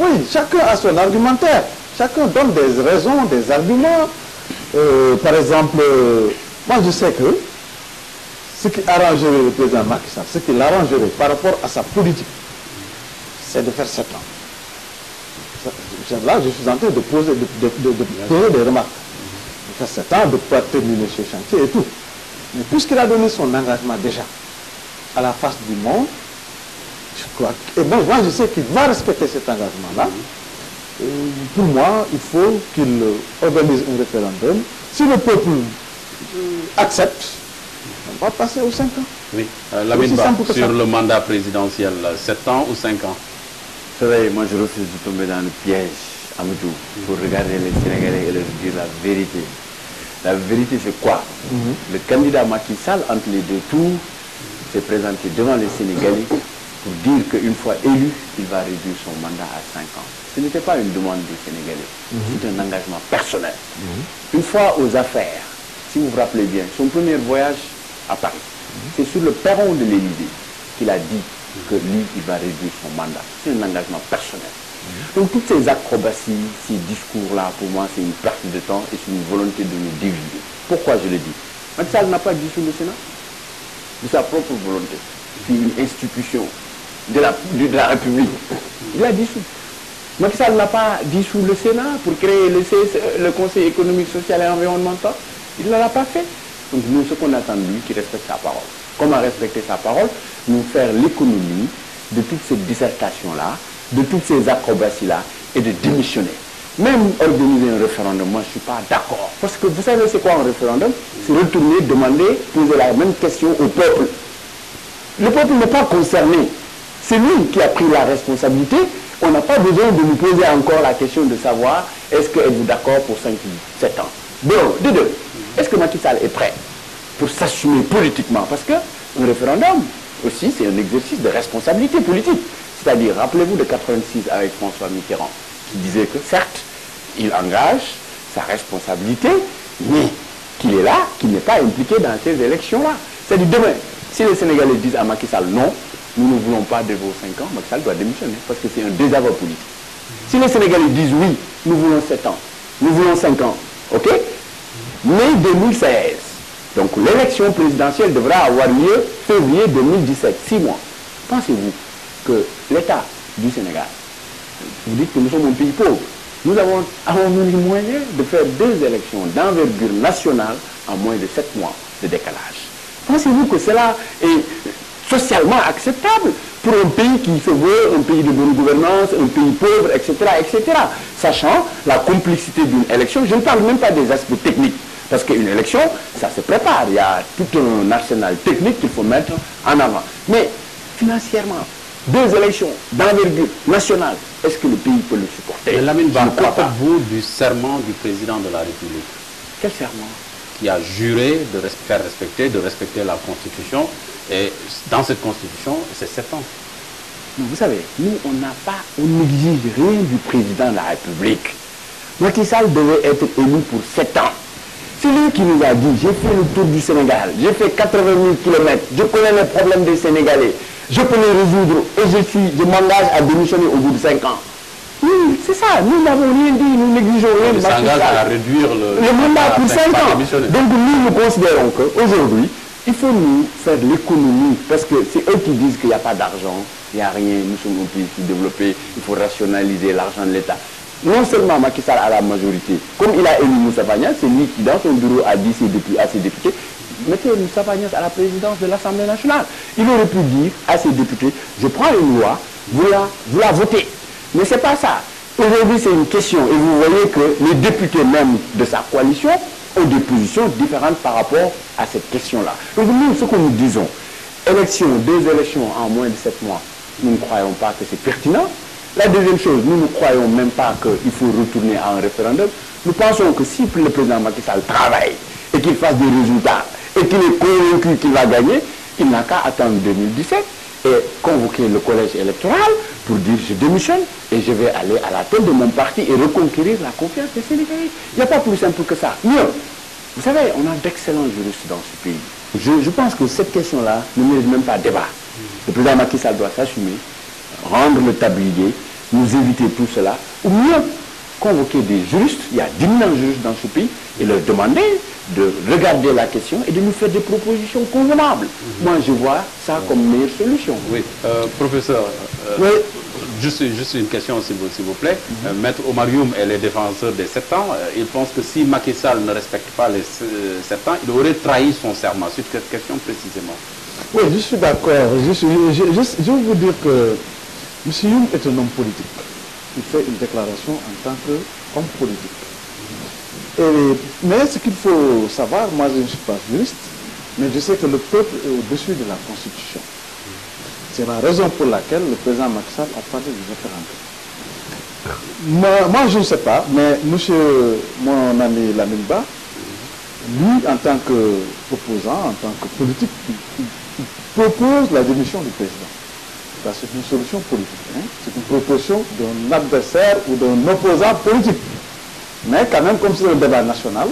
Oui, chacun a son argumentaire. Chacun donne des raisons, des arguments. Par exemple, moi je sais que ce qui arrangerait le président Macky Sall, ce qui l'arrangerait par rapport à sa politique, c'est de faire 7 ans. Là, je suis en train de poser, des remarques. De faire 7 ans, de pouvoir terminer ce chantier et tout. Mais puisqu'il a donné son engagement déjà à la face du monde, je crois, et bon, moi je sais qu'il va respecter cet engagement-là. Pour moi, il faut qu'il organise un référendum. Si le peuple accepte, on va passer aux 5 ans. Oui, Lamine Ba, sur le mandat présidentiel, 7 ans ou 5 ans? Vous savez, moi je refuse de tomber dans le piège, Amadou, pour regarder les Sénégalais et leur dire la vérité. La vérité c'est quoi? Le candidat Macky Sall, entre les deux tours, s'est présenté devant les Sénégalais pour dire qu'une fois élu, il va réduire son mandat à 5 ans. Ce n'était pas une demande des Sénégalais, c'est un engagement personnel. Une fois aux affaires, si vous vous rappelez bien, son premier voyage à Paris, c'est sur le perron de l'Élysée qu'il a dit que lui, il va réduire son mandat. C'est un engagement personnel. Donc toutes ces acrobaties, ces discours-là, pour moi, c'est une perte de temps et c'est une volonté de nous diviser. Pourquoi je le dis? Macky Sall n'a pas dissous le Sénat de sa propre volonté. C'est une institution de la République. Il a dissous. Macky Sall n'a pas dissous le Sénat pour créer le Conseil économique, social et environnemental. Il ne l'a pas fait. Donc nous, ce qu'on attend de lui, qu'il respecte sa parole. Comment respecter sa parole? Nous faire l'économie de toute cette dissertation-là, de toutes ces acrobaties-là, et de démissionner. Même organiser un référendum, moi je ne suis pas d'accord. Parce que vous savez c'est quoi un référendum? C'est retourner, demander, poser la même question au peuple. Le peuple n'est pas concerné. C'est lui qui a pris la responsabilité. On n'a pas besoin de nous poser encore la question de savoir est-ce que êtes-vous d'accord pour 5 ou 7 ans. De deux, est-ce que Macky Sall est prêt pour s'assumer politiquement? Parce qu'un référendum, aussi, c'est un exercice de responsabilité politique. C'est-à-dire, rappelez-vous de 86 avec François Mitterrand, qui disait que, certes, il engage sa responsabilité, mais qu'il est là, qu'il n'est pas impliqué dans ces élections-là. C'est-à-dire, demain, si les Sénégalais disent à Macky Sall non, nous ne voulons pas de vos 5 ans, Macky Sall doit démissionner, parce que c'est un désaveu politique. Si les Sénégalais disent oui, nous voulons 7 ans, nous voulons 5 ans, ok? Mai 2016. Donc l'élection présidentielle devra avoir lieu février 2017, 6 mois. Pensez-vous que l'État du Sénégal, vous dites que nous sommes un pays pauvre, avons-nous les moyens de faire 2 élections d'envergure nationale en moins de 7 mois de décalage? Pensez-vous que cela est socialement acceptable pour un pays qui se veut un pays de bonne gouvernance, un pays pauvre, etc., etc. Sachant la complexité d'une élection, je ne parle même pas des aspects techniques. Parce qu'une élection, ça se prépare. Il y a tout un arsenal technique qu'il faut mettre en avant. Mais financièrement, 2 élections d'envergure nationale, est-ce que le pays peut le supporter? Mais Lamine Ba, que faites-vous du serment du président de la République? Quel serment? Qui a juré de faire respecter, de respecter la Constitution. Et dans cette Constitution, c'est 7 ans. Mais vous savez, nous, on n'exige rien du président de la République. Macky Sall devait être élu pour 7 ans. C'est lui qui nous a dit, j'ai fait le tour du Sénégal, j'ai fait 80 000 km, je connais les problèmes des Sénégalais, je peux les résoudre et je m'engage à démissionner au bout de 5 ans. Oui, c'est ça, nous n'avons rien dit, nous n'exigeons rien de Macky Sall. À réduire le mandat pour 5 ans. Donc nous considérons qu'aujourd'hui, il faut nous faire l'économie, parce que c'est eux qui disent qu'il n'y a pas d'argent, il n'y a rien, nous sommes un pays sous-développé, il faut rationaliser l'argent de l'État. Non seulement Macky Sall a la majorité, comme il a élu Moustapha Niasse, c'est lui qui dans son bureau a dit à ses députés, mettez Moustapha Niasse à la présidence de l'Assemblée nationale. Il aurait pu dire à ses députés, je prends une loi, vous la votez. Mais ce n'est pas ça. Aujourd'hui c'est une question, et vous voyez que les députés même de sa coalition ont des positions différentes par rapport à cette question-là. Donc nous, ce que nous disons, deux élections en moins de 7 mois, nous ne croyons pas que c'est pertinent. La deuxième chose, nous ne croyons même pas qu'il faut retourner à un référendum. Nous pensons que si le président Macky Sall travaille et qu'il fasse des résultats et qu'il est convaincu qu'il va gagner, il n'a qu'à attendre 2017 et convoquer le collège électoral pour dire je démissionne et je vais aller à la tête de mon parti et reconquérir la confiance des Sénégalais. Il n'y a pas plus simple que ça. Mieux, vous savez, on a d'excellents juristes dans ce pays. Je pense que cette question-là ne mérite même pas débat. Le président Macky Sall doit s'assumer, rendre le tablier, nous éviter tout cela, ou mieux, convoquer des juristes, il y a d'éminents juristes dans ce pays, et leur demander de regarder la question et de nous faire des propositions convenables. Moi, je vois ça comme meilleure solution. Oui, professeur, Oui. juste une question s'il vous plaît. Maître Omar Youm et les défenseurs des 7 ans, ils pensent que si Macky Sall ne respecte pas les 7 ans, il aurait trahi son serment. Sur cette question précisément. Oui, je suis d'accord. Je veux vous dire que M. Youm est un homme politique. Il fait une déclaration en tant qu'homme politique. Mais ce qu'il faut savoir, moi je ne suis pas juriste, mais je sais que le peuple est au-dessus de la Constitution. C'est la raison pour laquelle le président Macky Sall a parlé du référendum. Moi je ne sais pas, mais mon ami Lamine Ba, lui en tant qu'opposant, en tant que politique, il propose la démission du président. C'est une solution politique. Hein? C'est une proposition d'un adversaire ou d'un opposant politique. Mais quand même, comme c'est un débat national,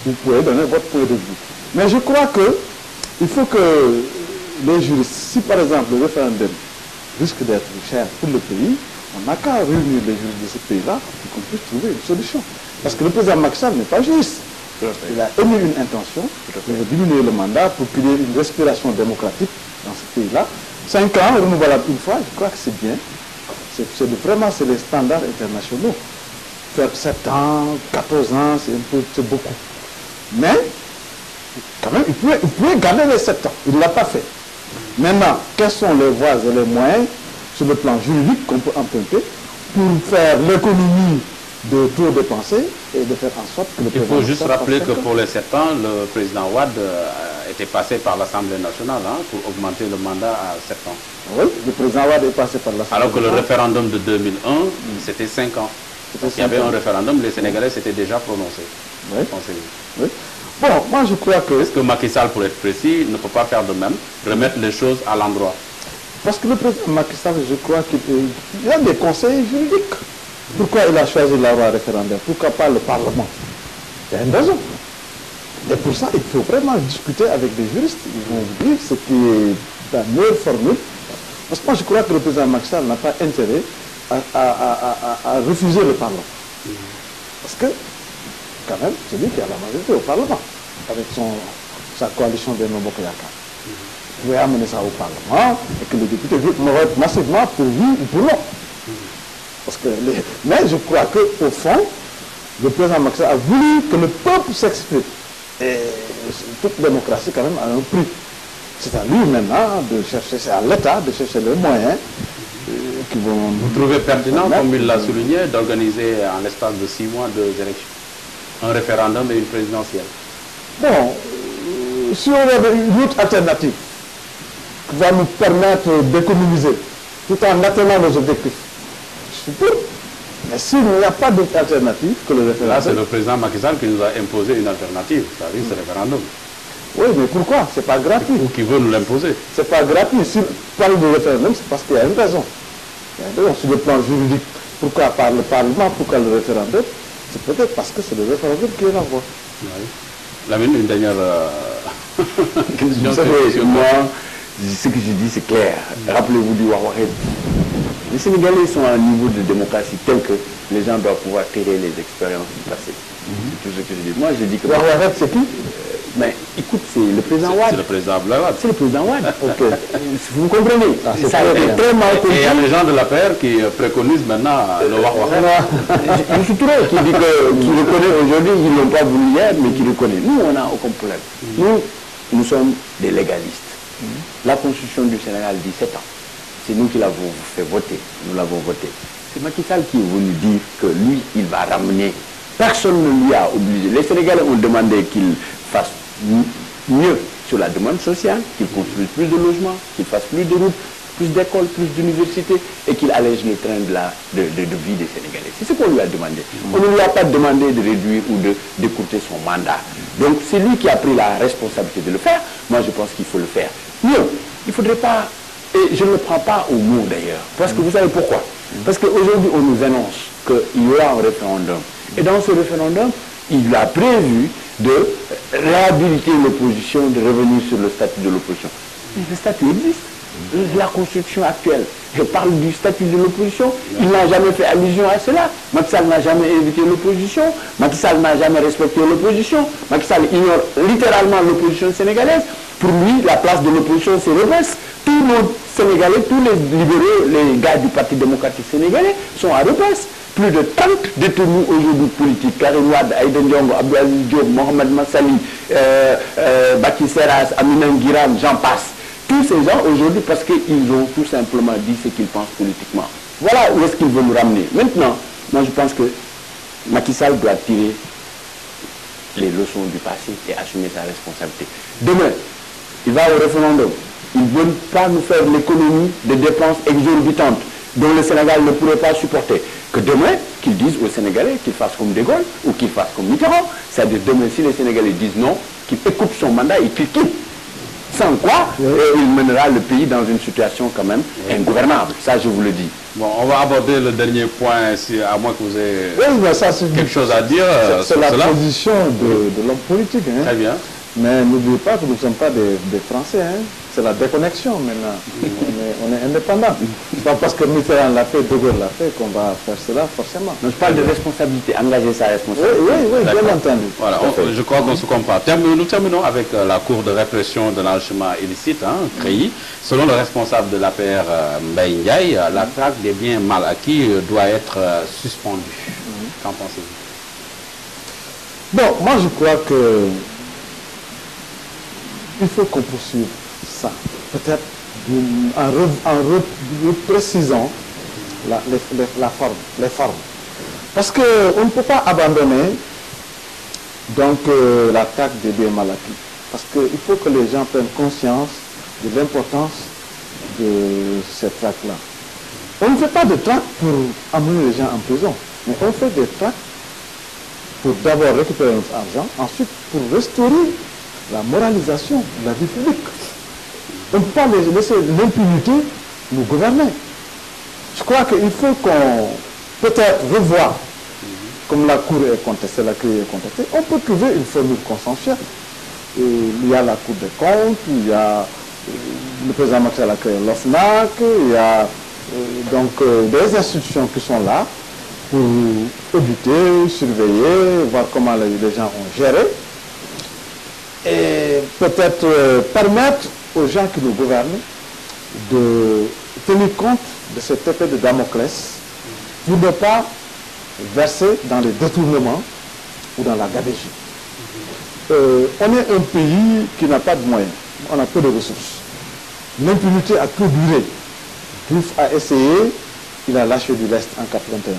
vous pouvez donner votre point de vue. Mais je crois qu'il faut que les juristes, si par exemple le référendum risque d'être cher pour le pays, on n'a qu'à réunir les juristes de ce pays-là pour qu'on puisse trouver une solution. Parce que le président Macky Sall n'est pas juriste. Il a émis une intention de diminuer le mandat pour qu'il y ait une respiration démocratique dans ce pays-là. 5 ans, renouvelable une fois, je crois que c'est bien. Vraiment, c'est les standards internationaux. Faire 7 ans, 14 ans, c'est beaucoup. Mais, quand même, il pouvait garder les 7 ans. Il ne l'a pas fait. Maintenant, quelles sont les voies et les moyens, sur le plan juridique, qu'on peut emprunter pour faire l'économie de tout dépenser et de faire en sorte que le président... Il faut juste rappeler que pour les 7 ans, le président Wade était passé par l'Assemblée nationale pour augmenter le mandat à 7 ans. Oui, le président Wade est passé par l'Assemblée nationale. Alors que le référendum de 2001, c'était 5 ans. Donc, il y avait un référendum, les Sénégalais s'étaient déjà prononcés. Oui. Oui. Bon, moi je crois que... Est-ce que Macky Sall, pour être précis, ne peut pas faire de même, remettre les choses à l'endroit? Parce que le président Macky Sall, je crois qu'il a des conseils juridiques. Pourquoi il a choisi la loi référendaire? Pourquoi pas le Parlement? Il y a une raison. Et pour ça, il faut vraiment discuter avec des juristes. Ils vont vous dire ce qui est la meilleure formule. Parce que moi, je crois que le président Macky Sall n'a pas intérêt à refuser le Parlement. Parce que, quand même, c'est lui qui a la majorité au Parlement, avec sa coalition de Nombokayaka. Vous pouvez amener ça au Parlement et que les députés votent massivement pour oui ou pour non. Parce que mais je crois qu'au fond, le président Macky Sall a voulu que le peuple s'exprime. Et toute démocratie, quand même, a un prix. C'est à lui maintenant de chercher, c'est à l'État de chercher les moyens qui vont... Vous trouvez pertinent, comme il l'a souligné, d'organiser en l'espace de 6 mois 2 élections, un référendum et une présidentielle? Bon, si on avait une autre alternative qui va nous permettre d'économiser tout en atteignant nos objectifs, je suis pour. Mais s'il n'y a pas d'autre alternative que le référendum... Là, c'est le président Macky Sall qui nous a imposé une alternative, c'est-à-dire ce référendum. Oui, mais pourquoi? C'est pas gratuit. Ou qui veut nous l'imposer. C'est pas gratuit. Si on parle de référendum, c'est parce qu'il y a une raison. Il y a une raison sur le plan juridique. Pourquoi par le Parlement? Pourquoi le référendum? C'est peut-être parce que c'est le référendum qui est la voie. Oui. Lamine, une dernière question. Vous savez, moi, ce que je dis, c'est clair. Rappelez-vous du Wawahed. Les Sénégalais sont à un niveau de démocratie tel que les gens doivent pouvoir tirer les expériences du passé. C'est tout ce que je dis. Moi, je dis que... Wawahed, c'est qui? Mais écoute, c'est le président Wade. C'est le président Abdoulaye. C'est le président Wade. Okay. Vous comprenez? Ça a été très mal compris. Et il y a des gens de la paire qui préconisent maintenant le Wawahed. Je suis tout qui dit qu'il reconnaît aujourd'hui, ils ne l'ont pas voulu hier, mais qui reconnaît. Nous, on n'a aucun problème. Nous sommes des légalistes. La Constitution du Sénégal dit 7 ans. C'est nous qui l'avons fait voter. Nous l'avons voté. C'est Macky Sall qui est venu dire que lui, il va ramener Personne ne lui a obligé. Les Sénégalais ont demandé qu'il fasse mieux sur la demande sociale, qu'il construise plus de logements, qu'il fasse plus de routes, plus d'écoles, plus d'universités et qu'il allège le train de vie des Sénégalais. C'est ce qu'on lui a demandé. On ne lui a pas demandé de réduire ou d'écourter son mandat. Donc c'est lui qui a pris la responsabilité de le faire. Moi je pense qu'il faut le faire. Mieux, il ne faudrait pas, et je ne le prends pas au mot d'ailleurs, parce que vous savez pourquoi? Parce qu'aujourd'hui on nous annonce qu'il y aura un référendum. Et dans ce référendum, il a prévu de réhabiliter l'opposition, de revenir sur le statut de l'opposition. Mais le statut existe. La constitution actuelle, je parle du statut de l'opposition, il n'a jamais fait allusion à cela. Macky Sall n'a jamais évité l'opposition, Macky Sall n'a jamais respecté l'opposition, Macky Sall ignore littéralement l'opposition sénégalaise. Pour lui, la place de l'opposition, c'est Rebeuss. Tous nos Sénégalais, tous les libéraux, les gars du Parti démocratique sénégalais sont à Rebeuss. Plus de 30 détenus aujourd'hui politiques, Karim Wade, Aïda Ndiongo, Abdou Aziz Diop, Mohamed Massali, Baki Seras, Amina Nguiram, j'en passe. Tous ces gens aujourd'hui parce qu'ils ont tout simplement dit ce qu'ils pensent politiquement. Voilà où est-ce qu'ils veulent nous ramener. Maintenant, moi je pense que Macky Sall doit tirer les leçons du passé et assumer sa responsabilité. Demain, il va au référendum. Ils ne veulent pas nous faire l'économie de dépenses exorbitantes dont le Sénégal ne pourrait pas supporter. Que demain, qu'ils disent aux Sénégalais qu'ils fassent comme De Gaulle ou qu'ils fassent comme Mitterrand. C'est-à-dire demain, si les Sénégalais disent non, qu'ils écoupent son mandat et qu'ils quittent. Sans quoi, il mènera le pays dans une situation quand même ingouvernable. Ça, je vous le dis. Bon, on va aborder le dernier point, à moins que vous ayez quelque chose à dire. C'est la position de l'homme politique. Hein. Très bien. Mais n'oubliez pas que nous ne sommes pas des Français. Hein. C'est la déconnexion maintenant. on est indépendants. C'est pas parce que Mitterrand l'a fait, De Gaulle l'a fait qu'on va faire cela forcément. Donc, je parle de responsabilité, engager sa responsabilité. Oui, bien entendu. Voilà, je crois qu'on se comprend. Nous terminons avec la Cour de répression de l'enrichissement illicite, CREI. Selon le responsable de l'APR, Mbaye Ndiaye, la traque des biens mal acquis doit être suspendue. Qu'en pensez-vous? Bon, moi je crois que il faut qu'on poursuive ça. Peut-être en reprécisant les formes. Parce qu'on ne peut pas abandonner donc la traque des biens mal acquis. Parce qu'il faut que les gens prennent conscience de l'importance de cette traque-là. On ne fait pas de traque pour amener les gens en prison, mais on fait des traques pour d'abord récupérer notre argent, ensuite pour restaurer la moralisation de la vie publique. On ne peut pas laisser l'impunité nous gouverner. Je crois qu'il faut qu'on peut-être revoie, comme la Cour est contestée, la CREI est contestée, on peut trouver une formule consensuelle. Il y a la Cour des comptes, il y a le président Macky Sall a créé l'OFNAC, il y a donc des institutions qui sont là pour auditer, surveiller, voir comment les gens ont géré. Et peut-être permettre aux gens qui nous gouvernent de tenir compte de cette épée de Damoclès pour ne pas verser dans les détournements ou dans la gabegie. On est un pays qui n'a pas de moyens, on a peu de ressources. L'impunité a trop duré. Diouf a essayé, il a lâché du lest en 1981.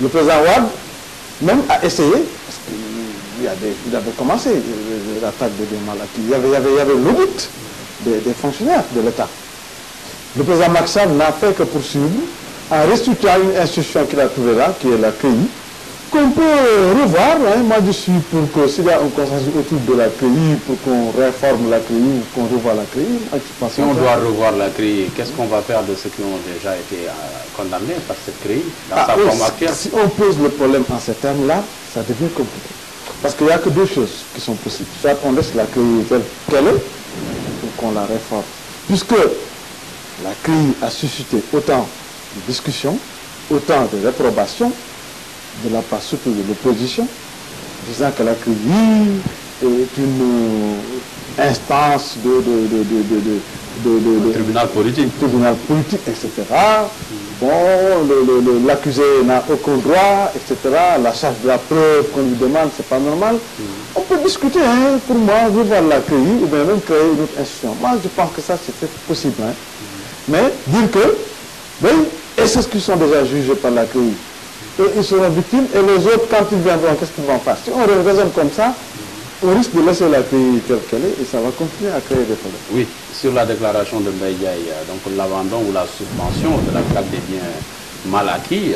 Le président Wade même a essayé, parce qu'il avait commencé l'attaque des biens mal acquis. Il y avait l'audit des fonctionnaires de l'État. Le président Macky Sall n'a fait que poursuivre en restructurant une institution qu'il a trouvée là, qui est la CREI, qu'on peut revoir. Hein. Moi, je suis pour que s'il y a un consensus autour de la CREI, pour qu'on réforme la CREI ou qu'on revoie la CREI. Si on doit revoir la CREI, qu'est-ce qu'on va faire de ceux qui ont déjà été condamnés par cette CREI dans sa forme actuelle? Si on pose le problème en ces termes-là, ça devient compliqué. Parce qu'il n'y a que deux choses qui sont possibles. Soit on laisse la CREI telle qu'elle est, ou qu'on la réforme. Puisque la CREI a suscité autant de discussions, autant de réprobations, de la part surtout de l'opposition, disant que la CREI est une instance de tribunal politique, etc. Bon, l'accusé n'a aucun droit, etc. La charge de la preuve qu'on lui demande, c'est pas normal. On peut discuter, hein, pour moi, revoir la CREI ou bien même créer une autre institution. Moi, je pense que ça, c'est possible. Hein. Mais dire que, oui, et ceux qui sont déjà jugés par la CREI, et ils seront victimes, et les autres, quand ils viendront, qu'est-ce qu'ils vont faire? Si on raisonne comme ça, on risque de laisser la pays telle qu'elle est, et ça va continuer à créer des problèmes. Oui, sur la déclaration de Mbaye, donc l'abandon ou la suspension de la traque des biens mal acquis,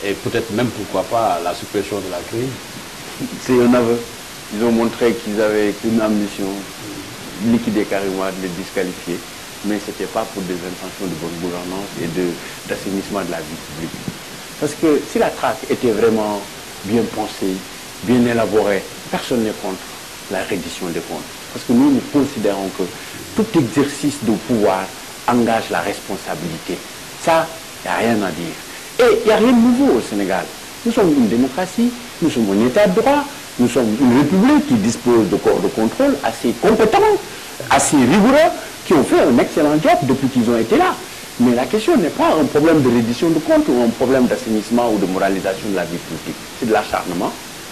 et peut-être même, pourquoi pas, la suppression de la CREI. C'est un aveu. Ils ont montré qu'ils avaient une ambition, liquider Karim Wade, le disqualifier, mais ce n'était pas pour des intentions de bonne gouvernance et d'assainissement de la vie publique. Parce que si la traque était vraiment bien pensée, bien élaborée, personne n'est contre la reddition des comptes. Parce que nous considérons que tout exercice de pouvoir engage la responsabilité. Ça, il n'y a rien à dire. Et il n'y a rien de nouveau au Sénégal. Nous sommes une démocratie, nous sommes un état de droit, nous sommes une république qui dispose de corps de contrôle assez compétents, assez rigoureux, qui ont fait un excellent job depuis qu'ils ont été là. Mais la question n'est pas un problème de reddition de comptes ou un problème d'assainissement ou de moralisation de la vie politique. C'est de l'acharnement,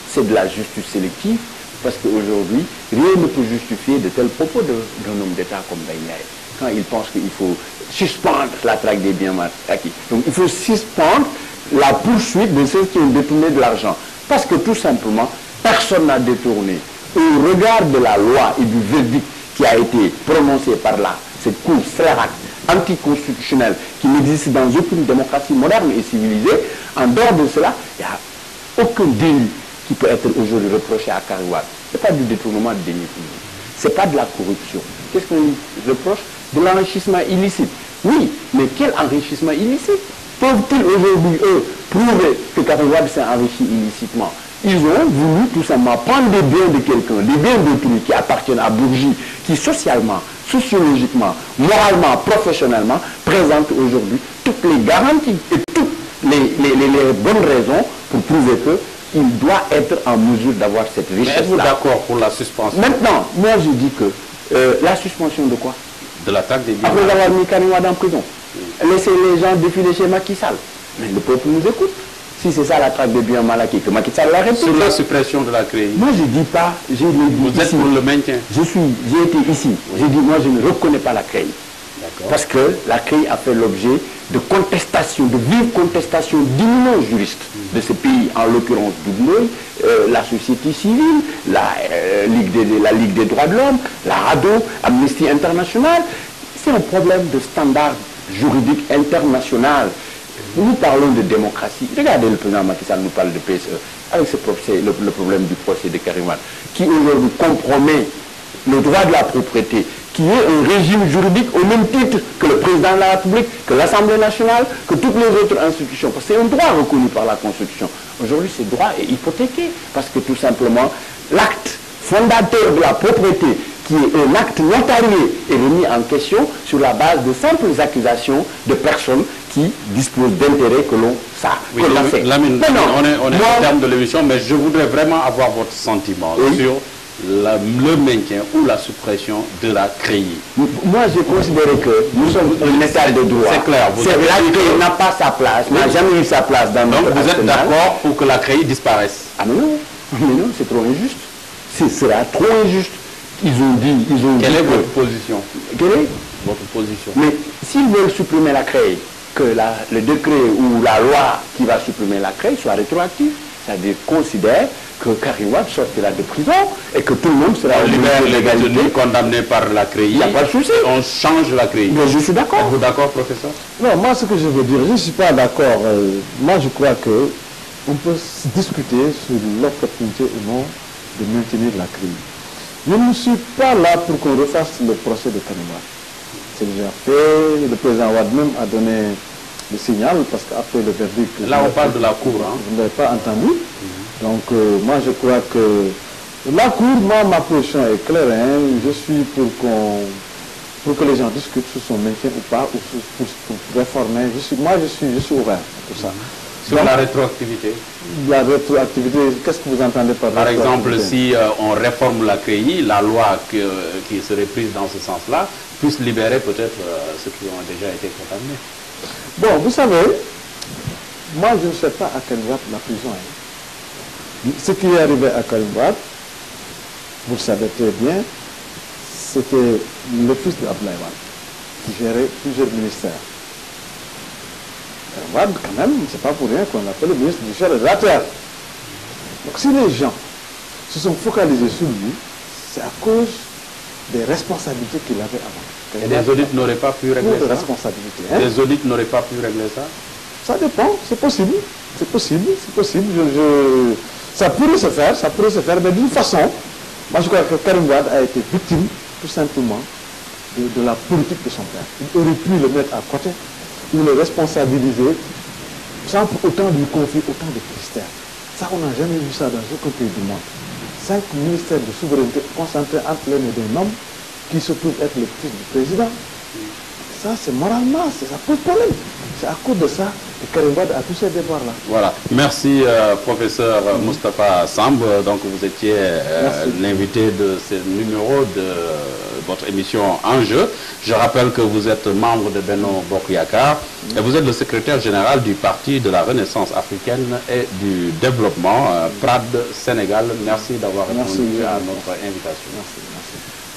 c'est de la justice sélective, parce qu'aujourd'hui, rien ne peut justifier de tels propos d'un homme d'État comme Mbaye, quand il pense qu'il faut suspendre la traque des biens mal acquis. Donc il faut suspendre la poursuite de ceux qui ont détourné de l'argent. Parce que tout simplement, personne n'a détourné. Au regard de la loi et du verdict qui a été prononcé par cette cour scélérate, anticonstitutionnelle, qui n'existe dans aucune démocratie moderne et civilisée, en dehors de cela, il n'y a aucun délit qui peut être aujourd'hui reproché à Karim Wade. Ce n'est pas du détournement de deniers publics. Ce n'est pas de la corruption. Qu'est-ce qu'on reproche? De l'enrichissement illicite. Oui, mais quel enrichissement illicite? Peuvent-ils aujourd'hui, eux, prouver que Karim Wade s'est enrichi illicitement? Ils ont voulu tout simplement prendre des biens de quelqu'un, des biens d'autrui qui appartiennent à Bourgie, qui socialement, sociologiquement, moralement, professionnellement, présentent aujourd'hui toutes les garanties et toutes les bonnes raisons pour prouver qu'il doit être en mesure d'avoir cette richesse-là. Êtes-vous d'accord pour la suspension? Maintenant, moi je dis que la suspension de quoi? De l'attaque des biens. Après avoir mis Karim Wade en prison. Laissez les gens défiler chez Macky Sall. Mais le peuple nous écoute. Si c'est ça la traque de biens mal acquis, que Macky Sall l'arrête. Sur la suppression de la CREI. Moi je ne dis pas, vous êtes pour le maintien. J'ai été ici, j'ai dit moi je ne reconnais pas la CREI. Parce que la CREI a fait l'objet de contestation, de vive contestation d'immenses juristes de ce pays, en l'occurrence Doudou, la société civile, la Ligue des droits de l'homme, la RADDHO, Amnesty International. C'est un problème de standard juridique international. Nous parlons de démocratie. Regardez, le président Macky Sall nous parle de PSE, avec ce procès, le problème du procès de Karim Wade, qui aujourd'hui compromet le droit de la propriété, qui est un régime juridique au même titre que le président de la République, que l'Assemblée nationale, que toutes les autres institutions. Parce que c'est un droit reconnu par la Constitution. Aujourd'hui, ce droit est hypothéqué, parce que tout simplement, l'acte fondateur de la propriété, qui est un acte notarié, est remis en question sur la base de simples accusations de personnes qui disposent d'intérêts que l'on sait. Oui, Lamine, on est au terme de l'émission, mais je voudrais vraiment avoir votre sentiment sur le maintien ou la suppression de la CREI. Moi, j'ai considéré que nous sommes un état de droit. C'est clair. La CREI n'a pas sa place, n'a jamais eu sa place dans notre Donc vous êtes d'accord pour que la CREI disparaisse? Ah mais non, c'est trop injuste. Ce sera trop injuste. Ils ont dit Quelle est votre position? Quelle est votre position? Mais s'ils veulent supprimer la CREI, que le décret ou la loi qui va supprimer la CREI soit rétroactif, c'est-à-dire considère que Karim Wade sortira de prison et que tout le monde sera libéré les détenus condamnés par la CREI. Il n'y a pas de souci. On change la CREI. Mais je suis d'accord. Êtes-vous d'accord, professeur? Non, moi ce que je veux dire, je ne suis pas d'accord. Moi je crois que on peut discuter sur l'opportunité ou non de maintenir la CREI. Je ne suis pas là pour qu'on refasse le procès de Karim Wade. C'est déjà fait, le président Wade même a donné le signal, parce qu'après le verdict... Là on parle de la Cour. Vous ne l'avez pas entendu. Donc moi je crois que la Cour, moi ma position est claire. Je suis pour que les gens discutent sur son maintien ou pas, ou pour réformer. Je suis ouvert pour ça. Sur la rétroactivité. La rétroactivité, qu'est-ce que vous entendez par rétroactivité? Par exemple, si on réforme la CREI, la loi qui serait prise dans ce sens-là puisse libérer peut-être ceux qui ont déjà été condamnés. Bon, vous savez, moi je ne sais pas à quelle date la prison est. Ce qui est arrivé à Karim Wade, vous le savez très bien, c'était le fils d'Abdoulaye Wade qui gérait plusieurs ministères. Karim Wade, quand même, c'est pas pour rien qu'on appelle le ministre du ciel et de la terre. Donc si les gens se sont focalisés sur lui, c'est à cause des responsabilités qu'il avait avant. Et les audits n'auraient pas pu régler ça? Responsabilités, hein? Les audits n'auraient pas pu régler ça? Ça dépend, c'est possible. C'est possible, c'est possible. Ça pourrait se faire, mais d'une façon, moi je crois que Karim Wade a été victime, tout simplement, de la politique de son père. Il aurait pu le mettre à côté, ou le responsabiliser, sans pour autant lui confier autant de ministères. Ça, on n'a jamais vu ça dans aucun pays du monde. 5 ministères de souveraineté concentrés entre les mains d'un homme qui se trouve être le fils du président. Ça, c'est moralement, ça pose problème. C'est à cause de ça que Karim Wade a tous ces devoirs-là. Voilà. Merci, professeur Moustapha Samb. Donc, vous étiez l'invité de ce numéro de votre émission Enjeu. Je rappelle que vous êtes membre de Benno Bokk Yakaar et vous êtes le secrétaire général du Parti de la Renaissance africaine et du développement, PRAD Sénégal. Merci d'avoir répondu à notre invitation. Merci.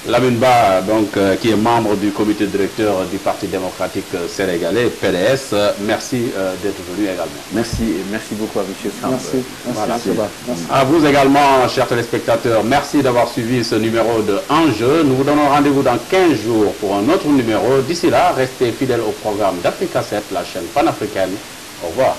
Lamine Ba, donc, qui est membre du comité directeur du Parti démocratique sénégalais, PDS, merci d'être venu également. Merci beaucoup à M. Samb. Merci. Voilà. Merci. À vous également, chers téléspectateurs, merci d'avoir suivi ce numéro de Enjeu. Nous vous donnons rendez-vous dans 15 jours pour un autre numéro. D'ici là, restez fidèles au programme d'Africa 7, la chaîne panafricaine. Au revoir.